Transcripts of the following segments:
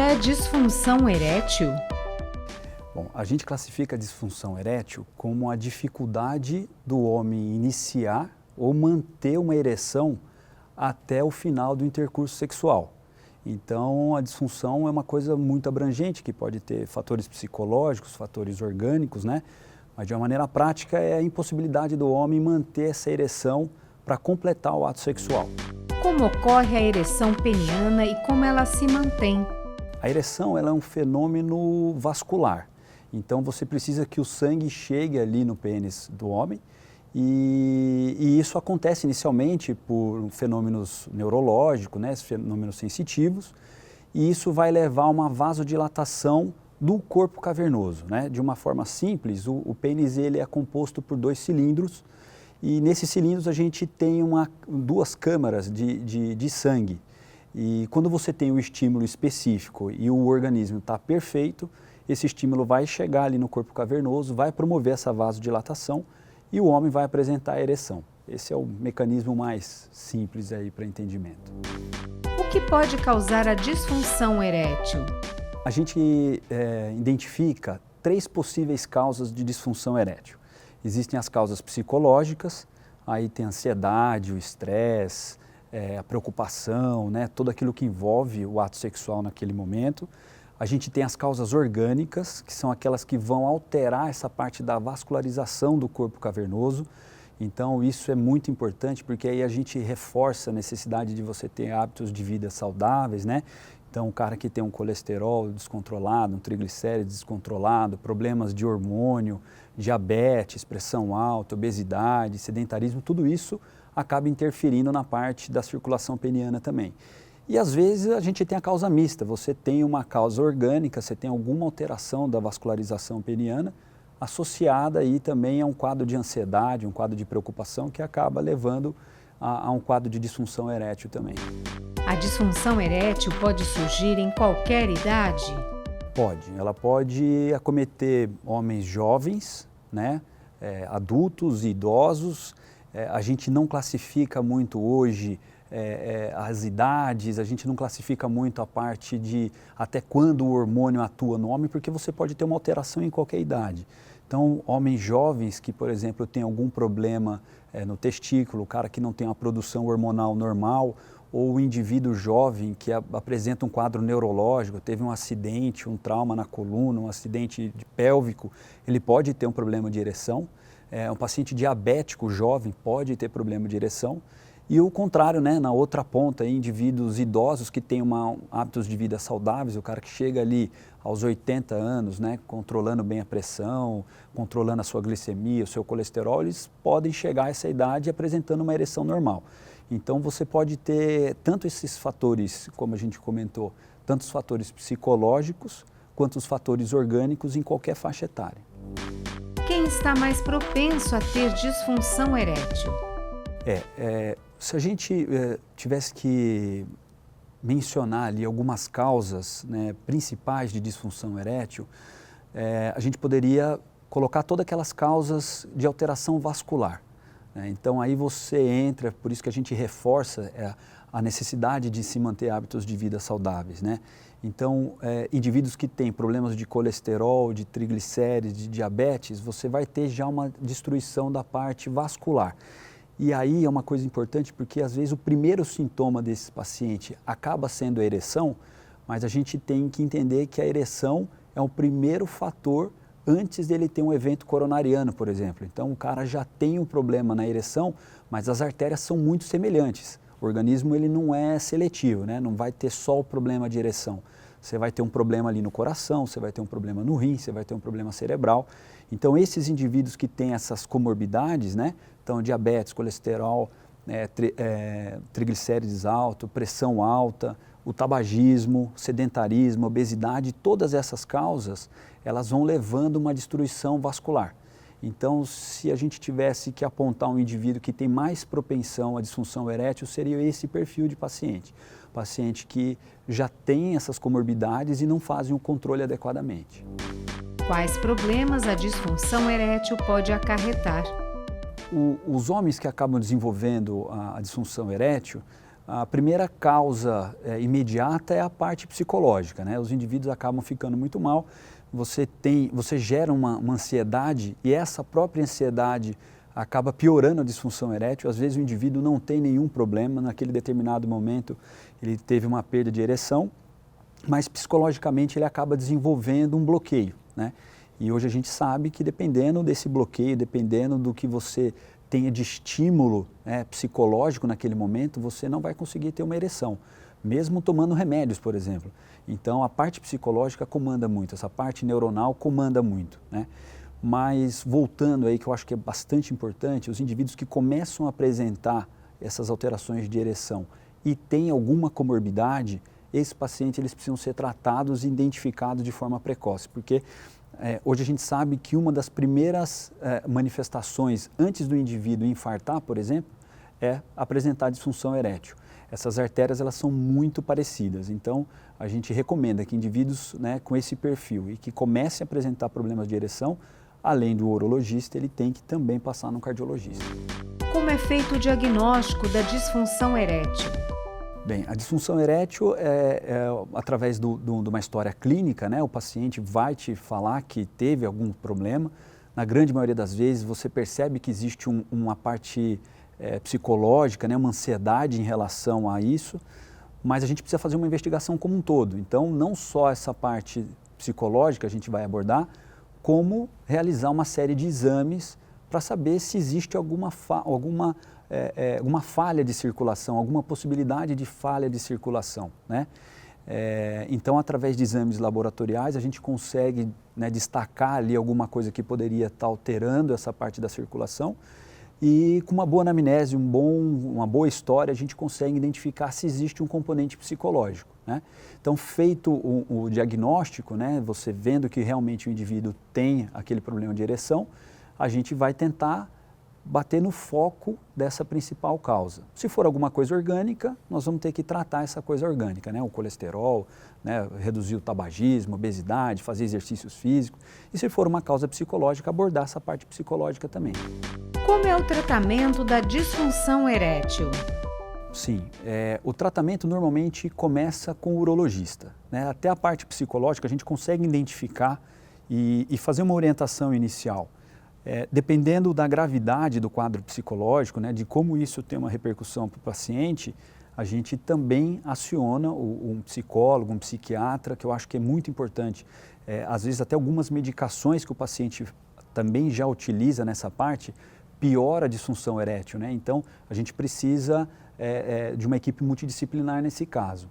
é disfunção erétil? Bom, a gente classifica a disfunção erétil como a dificuldade do homem iniciar ou manter uma ereção até o final do intercurso sexual. Então, a disfunção é uma coisa muito abrangente, que pode ter fatores psicológicos, fatores orgânicos, né? Mas de uma maneira prática é a impossibilidade do homem manter essa ereção para completar o ato sexual. Como ocorre a ereção peniana e como ela se mantém? A ereção ela é um fenômeno vascular. Então você precisa que o sangue chegue ali no pênis do homem e isso acontece inicialmente por fenômenos neurológicos, né, fenômenos sensitivos, e isso vai levar a uma vasodilatação do corpo cavernoso, né? De uma forma simples, o pênis ele é composto por 2 cilindros e nesses cilindros a gente tem duas câmaras de sangue. E quando você tem o estímulo específico e o organismo está perfeito, esse estímulo vai chegar ali no corpo cavernoso, vai promover essa vasodilatação e o homem vai apresentar a ereção. Esse é o mecanismo mais simples aí para entendimento. O que pode causar a disfunção erétil? A gente identifica 3 possíveis causas de disfunção erétil. Existem as causas psicológicas, aí tem a ansiedade, o estresse, a preocupação, né, tudo aquilo que envolve o ato sexual naquele momento. A gente tem as causas orgânicas, que são aquelas que vão alterar essa parte da vascularização do corpo cavernoso. Então isso é muito importante porque aí a gente reforça a necessidade de você ter hábitos de vida saudáveis, né? Então o cara que tem um colesterol descontrolado, um triglicérides descontrolado, problemas de hormônio, diabetes, pressão alta, obesidade, sedentarismo, tudo isso acaba interferindo na parte da circulação peniana também. E às vezes a gente tem a causa mista, você tem uma causa orgânica, você tem alguma alteração da vascularização peniana associada aí também a um quadro de ansiedade, um quadro de preocupação que acaba levando a um quadro de disfunção erétil também. A disfunção erétil pode surgir em qualquer idade? Pode, ela pode acometer homens jovens, né, adultos e idosos. A gente não classifica muito hoje as idades, a gente não classifica muito a parte de até quando o hormônio atua no homem, porque você pode ter uma alteração em qualquer idade. Então, homens jovens que, por exemplo, têm algum problema no testículo, o cara que não tem uma produção hormonal normal, ou o indivíduo jovem que apresenta um quadro neurológico, teve um acidente, um trauma na coluna, um acidente pélvico, ele pode ter um problema de ereção. Um paciente diabético jovem pode ter problema de ereção. E o contrário, né, na outra ponta, indivíduos idosos que têm hábitos de vida saudáveis, o cara que chega ali aos 80 anos, né, controlando bem a pressão, controlando a sua glicemia, o seu colesterol, eles podem chegar a essa idade apresentando uma ereção normal. Então você pode ter tanto esses fatores, como a gente comentou, tanto os fatores psicológicos quanto os fatores orgânicos em qualquer faixa etária. Quem está mais propenso a ter disfunção erétil? Se a gente tivesse que mencionar ali algumas causas, né, principais de disfunção erétil, a gente poderia colocar todas aquelas causas de alteração vascular. Então aí você entra, por isso que a gente reforça a necessidade de se manter hábitos de vida saudáveis, né? Então, indivíduos que têm problemas de colesterol, de triglicérides, de diabetes, você vai ter já uma destruição da parte vascular. E aí é uma coisa importante porque às vezes o primeiro sintoma desse paciente acaba sendo a ereção, mas a gente tem que entender que a ereção é o primeiro fator antes dele ter um evento coronariano, por exemplo. Então o cara já tem um problema na ereção, mas as artérias são muito semelhantes. O organismo ele não é seletivo, né? Não vai ter só o problema de ereção. Você vai ter um problema ali no coração, você vai ter um problema no rim, você vai ter um problema cerebral. Então esses indivíduos que têm essas comorbidades, né? Então diabetes, colesterol, triglicérides alto, pressão alta, o tabagismo, sedentarismo, obesidade, todas essas causas, elas vão levando uma destruição vascular. Então, se a gente tivesse que apontar um indivíduo que tem mais propensão à disfunção erétil, seria esse perfil de paciente. Paciente que já tem essas comorbidades e não fazem o controle adequadamente. Quais problemas a disfunção erétil pode acarretar? Os homens que acabam desenvolvendo a disfunção erétil, A primeira causa imediata é a parte psicológica, né? Os indivíduos acabam ficando muito mal, você gera uma ansiedade e essa própria ansiedade acaba piorando a disfunção erétil. Às vezes o indivíduo não tem nenhum problema, naquele determinado momento ele teve uma perda de ereção, mas psicologicamente ele acaba desenvolvendo um bloqueio, né? E hoje a gente sabe que dependendo desse bloqueio, dependendo do que você tenha de estímulo, né, psicológico naquele momento, você não vai conseguir ter uma ereção, mesmo tomando remédios, por exemplo. Então a parte psicológica comanda muito, essa parte neuronal comanda muito, né? Mas voltando aí, que eu acho que é bastante importante, os indivíduos que começam a apresentar essas alterações de ereção e têm alguma comorbidade, esses pacientes eles precisam ser tratados e identificados de forma precoce, porque hoje a gente sabe que uma das primeiras manifestações antes do indivíduo infartar, por exemplo, é apresentar disfunção erétil. Essas artérias elas são muito parecidas, então a gente recomenda que indivíduos, né, com esse perfil e que comecem a apresentar problemas de ereção, além do urologista, ele tem que também passar no cardiologista. Como é feito o diagnóstico da disfunção erétil? Bem, a disfunção erétil é através de uma história clínica, né? O paciente vai te falar que teve algum problema. Na grande maioria das vezes você percebe que existe uma parte psicológica, né? Uma ansiedade em relação a isso, mas a gente precisa fazer uma investigação como um todo. Então, não só essa parte psicológica a gente vai abordar, como realizar uma série de exames para saber se existe alguma falha de circulação, alguma possibilidade de falha de circulação, né? Então, através de exames laboratoriais, a gente consegue, né, destacar ali alguma coisa que poderia estar alterando essa parte da circulação e com uma boa anamnese, uma boa história, a gente consegue identificar se existe um componente psicológico, né? Então, feito o diagnóstico, né, você vendo que realmente o indivíduo tem aquele problema de ereção, a gente vai tentar bater no foco dessa principal causa. Se for alguma coisa orgânica, nós vamos ter que tratar essa coisa orgânica, né? O colesterol, né? Reduzir o tabagismo, obesidade, fazer exercícios físicos. E se for uma causa psicológica, abordar essa parte psicológica também. Como é o tratamento da disfunção erétil? Sim, o tratamento normalmente começa com o urologista, né? Até a parte psicológica a gente consegue identificar e fazer uma orientação inicial. Dependendo da gravidade do quadro psicológico, né, de como isso tem uma repercussão para o paciente, a gente também aciona um psicólogo, um psiquiatra, que eu acho que é muito importante. Às vezes até algumas medicações que o paciente também já utiliza nessa parte, piora a disfunção erétil, né? Então a gente precisa de uma equipe multidisciplinar nesse caso.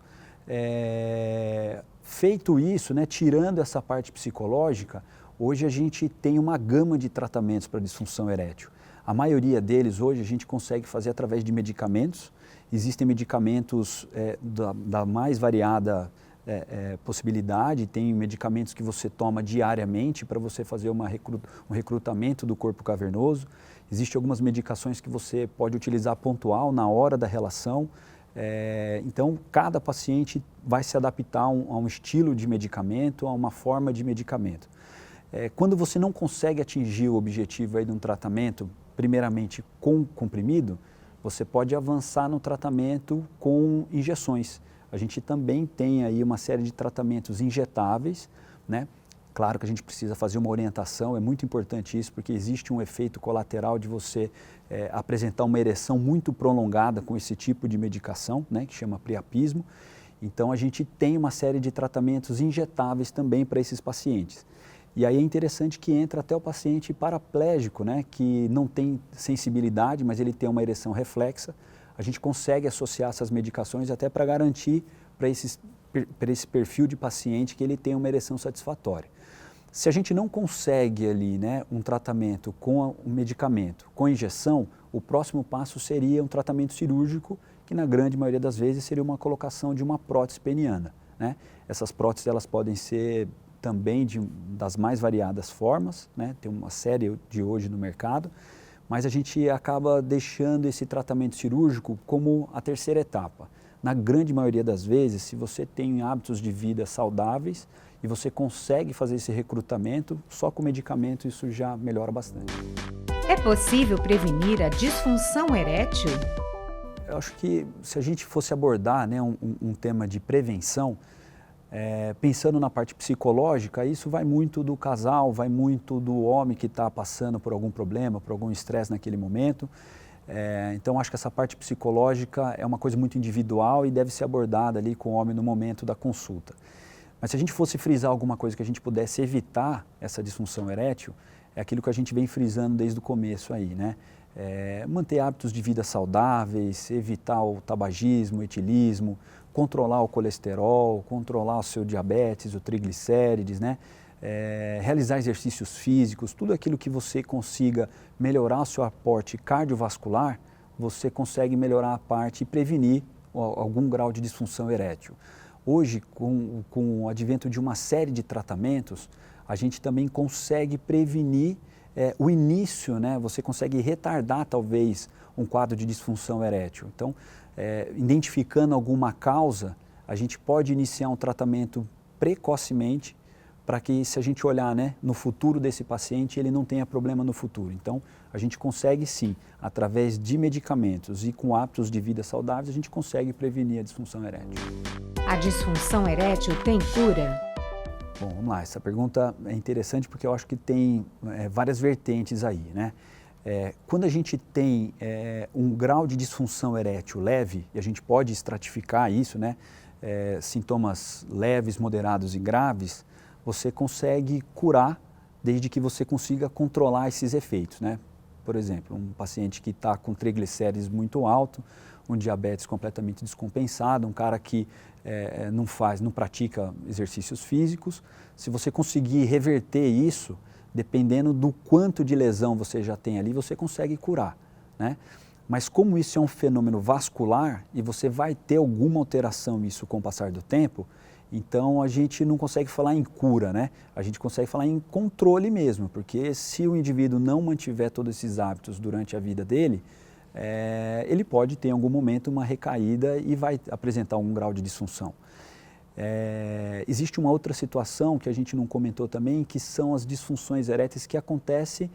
Feito isso, né, tirando essa parte psicológica, hoje a gente tem uma gama de tratamentos para disfunção erétil. A maioria deles hoje a gente consegue fazer através de medicamentos. Existem medicamentos da mais variada possibilidade, tem medicamentos que você toma diariamente para você fazer um recrutamento do corpo cavernoso. Existem algumas medicações que você pode utilizar pontual na hora da relação. Então, cada paciente vai se adaptar a um estilo de medicamento, a uma forma de medicamento. Quando você não consegue atingir o objetivo aí de um tratamento, primeiramente com comprimido, você pode avançar no tratamento com injeções. A gente também tem aí uma série de tratamentos injetáveis, né? Claro que a gente precisa fazer uma orientação, é muito importante isso, porque existe um efeito colateral de você apresentar uma ereção muito prolongada com esse tipo de medicação, né, que chama priapismo. Então a gente tem uma série de tratamentos injetáveis também para esses pacientes. E aí é interessante que entra até o paciente paraplégico, né, que não tem sensibilidade, mas ele tem uma ereção reflexa. A gente consegue associar essas medicações até para garantir para esse perfil de paciente que ele tenha uma ereção satisfatória. Se a gente não consegue ali, né, um tratamento com um medicamento, com injeção, o próximo passo seria um tratamento cirúrgico, que na grande maioria das vezes seria uma colocação de uma prótese peniana, né? Essas próteses elas podem ser também das mais variadas formas, né? Tem uma série de hoje no mercado, mas a gente acaba deixando esse tratamento cirúrgico como a terceira etapa. Na grande maioria das vezes, se você tem hábitos de vida saudáveis e você consegue fazer esse recrutamento, só com medicamento isso já melhora bastante. É possível prevenir a disfunção erétil? eu acho que se a gente fosse abordar, né, um tema de prevenção, pensando na parte psicológica, isso vai muito do casal, vai muito do homem que está passando por algum problema, por algum estresse naquele momento. Então, acho que essa parte psicológica é uma coisa muito individual e deve ser abordada ali com o homem no momento da consulta. Mas se a gente fosse frisar alguma coisa que a gente pudesse evitar essa disfunção erétil, é aquilo que a gente vem frisando desde o começo aí, né? Manter hábitos de vida saudáveis, evitar o tabagismo, o etilismo, controlar o colesterol, controlar o seu diabetes, o triglicérides, né? Realizar exercícios físicos, tudo aquilo que você consiga melhorar o seu aporte cardiovascular, você consegue melhorar a parte e prevenir algum grau de disfunção erétil. Hoje, com o advento de uma série de tratamentos, a gente também consegue prevenir o início, né? Você consegue retardar talvez um quadro de disfunção erétil. Então, identificando alguma causa, a gente pode iniciar um tratamento precocemente para que, se a gente olhar, né, no futuro desse paciente, ele não tenha problema no futuro. Então, a gente consegue sim, através de medicamentos e com hábitos de vida saudáveis, a gente consegue prevenir a disfunção erétil. A disfunção erétil tem cura? Bom, vamos lá. Essa pergunta é interessante porque eu acho que tem várias vertentes aí, né? Quando a gente tem um grau de disfunção erétil leve, e a gente pode estratificar isso, né? Sintomas leves, moderados e graves, você consegue curar desde que você consiga controlar esses efeitos, né? Por exemplo, um paciente que está com triglicérides muito alto, um diabetes completamente descompensado, um cara que não pratica exercícios físicos, se você conseguir reverter isso, dependendo do quanto de lesão você já tem ali, você consegue curar, né? Mas como isso é um fenômeno vascular e você vai ter alguma alteração nisso com o passar do tempo, então a gente não consegue falar em cura, né? A gente consegue falar em controle mesmo, porque se o indivíduo não mantiver todos esses hábitos durante a vida dele, ele pode ter em algum momento uma recaída e vai apresentar algum grau de disfunção. Existe uma outra situação que a gente não comentou também, que são as disfunções eréteis que acontecem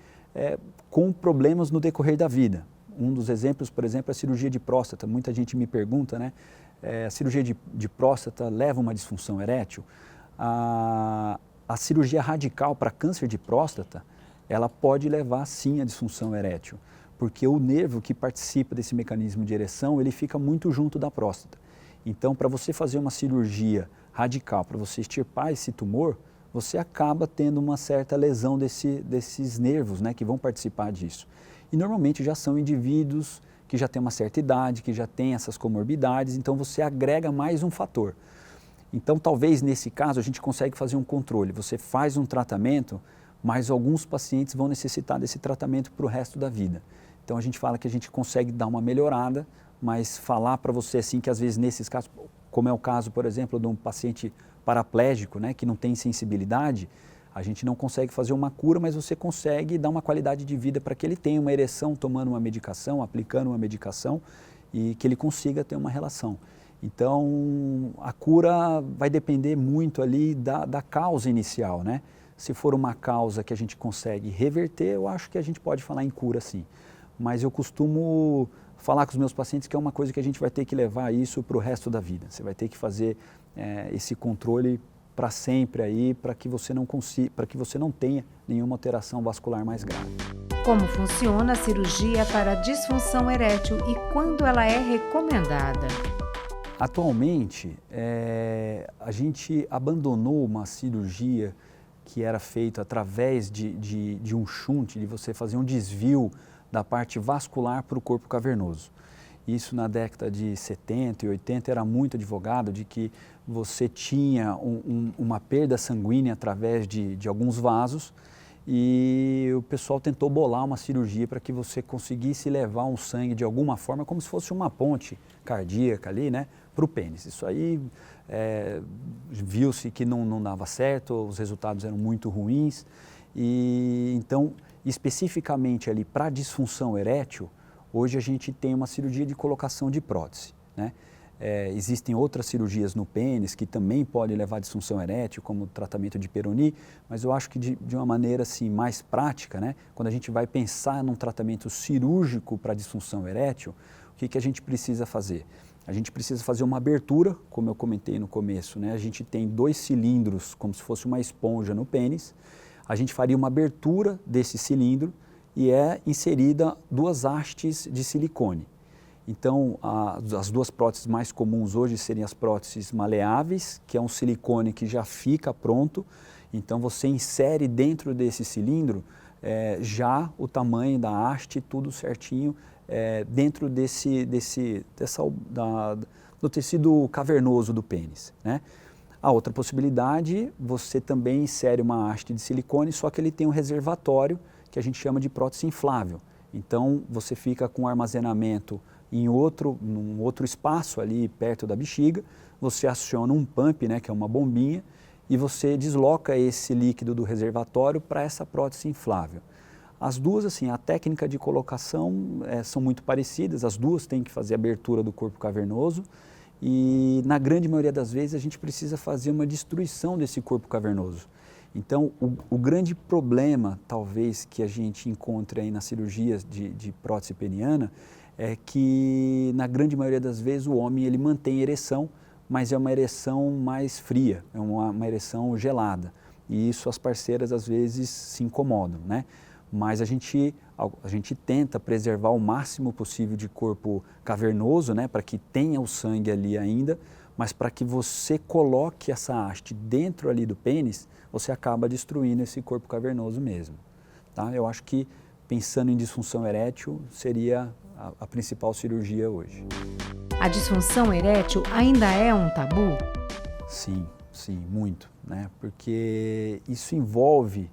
com problemas no decorrer da vida. Um dos exemplos, por exemplo, é a cirurgia de próstata. Muita gente me pergunta, né? A cirurgia de próstata leva uma disfunção erétil? A cirurgia radical para câncer de próstata, ela pode levar sim a disfunção erétil, porque o nervo que participa desse mecanismo de ereção, ele fica muito junto da próstata. Então, para você fazer uma cirurgia radical, para você extirpar esse tumor, você acaba tendo uma certa lesão desses nervos, né, que vão participar disso. E normalmente já são indivíduos que já têm uma certa idade, que já têm essas comorbidades, então você agrega mais um fator. Então, talvez nesse caso a gente consegue fazer um controle. Você faz um tratamento, mas alguns pacientes vão necessitar desse tratamento para o resto da vida. Então, a gente fala que a gente consegue dar uma melhorada, mas falar para você assim que às vezes nesses casos, como é o caso, por exemplo, de um paciente paraplégico, né, que não tem sensibilidade, a gente não consegue fazer uma cura, mas você consegue dar uma qualidade de vida para que ele tenha uma ereção tomando uma medicação, aplicando uma medicação e que ele consiga ter uma relação. Então, a cura vai depender muito ali da causa inicial, né? Se for uma causa que a gente consegue reverter, eu acho que a gente pode falar em cura sim. Mas eu costumo falar com os meus pacientes que é uma coisa que a gente vai ter que levar isso para o resto da vida. Você vai ter que fazer esse controle para sempre aí, para que você não tenha nenhuma alteração vascular mais grave. Como funciona a cirurgia para disfunção erétil e quando ela é recomendada? Atualmente, a gente abandonou uma cirurgia que era feita através de um shunt, de você fazer um desvio da parte vascular para o corpo cavernoso. Isso na década de 70 e 80 era muito advogado de que você tinha uma perda sanguínea através de alguns vasos e o pessoal tentou bolar uma cirurgia para que você conseguisse levar um sangue de alguma forma, como se fosse uma ponte cardíaca ali, né, para o pênis. Isso aí viu-se que não dava certo, os resultados eram muito ruins e então, especificamente ali para disfunção erétil, hoje a gente tem uma cirurgia de colocação de prótese, né? Existem outras cirurgias no pênis que também podem levar à disfunção erétil, como o tratamento de Peyronie, mas eu acho que de uma maneira assim, mais prática, né? Quando a gente vai pensar num tratamento cirúrgico para disfunção erétil, o que a gente precisa fazer? A gente precisa fazer uma abertura, como eu comentei no começo, né? A gente tem 2 cilindros, como se fosse uma esponja no pênis, a gente faria uma abertura desse cilindro e é inserida 2 hastes de silicone. Então, as 2 próteses mais comuns hoje seriam as próteses maleáveis, que é um silicone que já fica pronto. Então, você insere dentro desse cilindro já o tamanho da haste, tudo certinho, dentro do tecido cavernoso do pênis, né? A outra possibilidade, você também insere uma haste de silicone, só que ele tem um reservatório que a gente chama de prótese inflável. Então, você fica com armazenamento num outro espaço ali perto da bexiga, você aciona um pump, né, que é uma bombinha, e você desloca esse líquido do reservatório para essa prótese inflável. As duas, assim, a técnica de colocação são muito parecidas, as duas têm que fazer a abertura do corpo cavernoso e, na grande maioria das vezes, a gente precisa fazer uma destruição desse corpo cavernoso. Então, o grande problema, talvez, que a gente encontre aí nas cirurgias de prótese peniana é que, na grande maioria das vezes, o homem ele mantém ereção, mas é uma ereção mais fria, é uma ereção gelada. E isso as parceiras, às vezes, se incomodam, né? Mas a gente tenta preservar o máximo possível de corpo cavernoso, né? Para que tenha o sangue ali ainda, mas para que você coloque essa haste dentro ali do pênis, você acaba destruindo esse corpo cavernoso mesmo, tá? Eu acho que, pensando em disfunção erétil, seria a principal cirurgia hoje. A disfunção erétil ainda é um tabu? Sim, muito, né? Porque isso envolve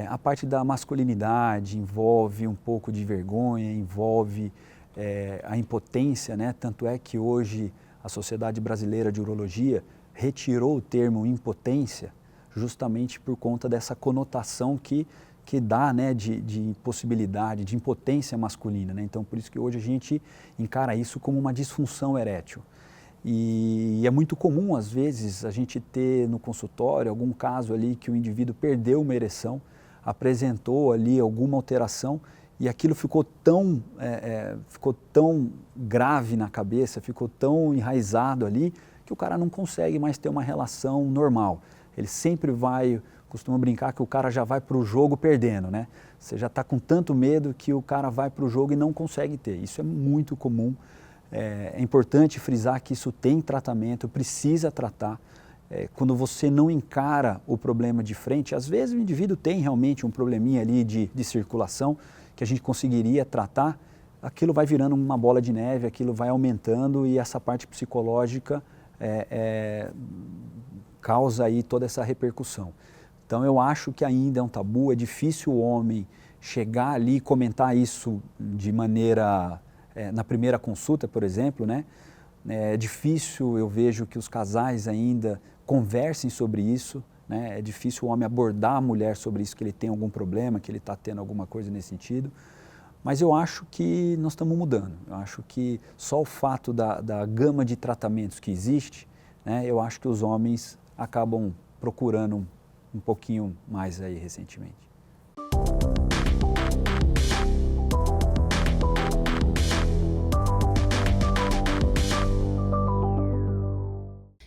a parte da masculinidade, envolve um pouco de vergonha, envolve a impotência, né? Tanto é que hoje a Sociedade Brasileira de Urologia retirou o termo impotência justamente por conta dessa conotação que dá, né, de impossibilidade, de impotência masculina, né? Então, por isso que hoje a gente encara isso como uma disfunção erétil. E é muito comum, às vezes, a gente ter no consultório algum caso ali que o indivíduo perdeu uma ereção, apresentou ali alguma alteração e aquilo ficou tão grave na cabeça, ficou tão enraizado ali, que o cara não consegue mais ter uma relação normal. Ele sempre costuma brincar que o cara já vai para o jogo perdendo, né? Você já está com tanto medo que o cara vai para o jogo e não consegue ter. Isso é muito comum. É importante frisar que isso tem tratamento, precisa tratar. Quando você não encara o problema de frente, às vezes o indivíduo tem realmente um probleminha ali de circulação que a gente conseguiria tratar, aquilo vai virando uma bola de neve, aquilo vai aumentando e essa parte psicológica causa aí toda essa repercussão. Então eu acho que ainda é um tabu, é difícil o homem chegar ali e comentar isso de maneira, na primeira consulta, por exemplo, né? É difícil, eu vejo que os casais ainda conversem sobre isso, né? É difícil o homem abordar a mulher sobre isso, que ele tem algum problema, que ele está tendo alguma coisa nesse sentido. Mas eu acho que nós estamos mudando. Eu acho que só o fato da gama de tratamentos que existe, né? Eu acho que os homens acabam procurando um pouquinho mais aí recentemente.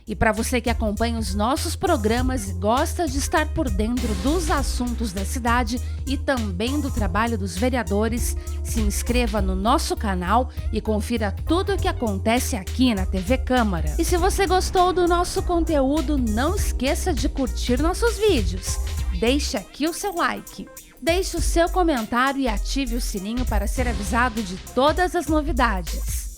E para você que acompanha os nossos programas e gosta de estar por dentro dos assuntos da cidade e também do trabalho dos vereadores, se inscreva no nosso canal e confira tudo o que acontece aqui na TV Câmara. E se você gostou do nosso conteúdo, não esqueça de curtir nossos vídeos. Deixe aqui o seu like. Deixe o seu comentário e ative o sininho para ser avisado de todas as novidades.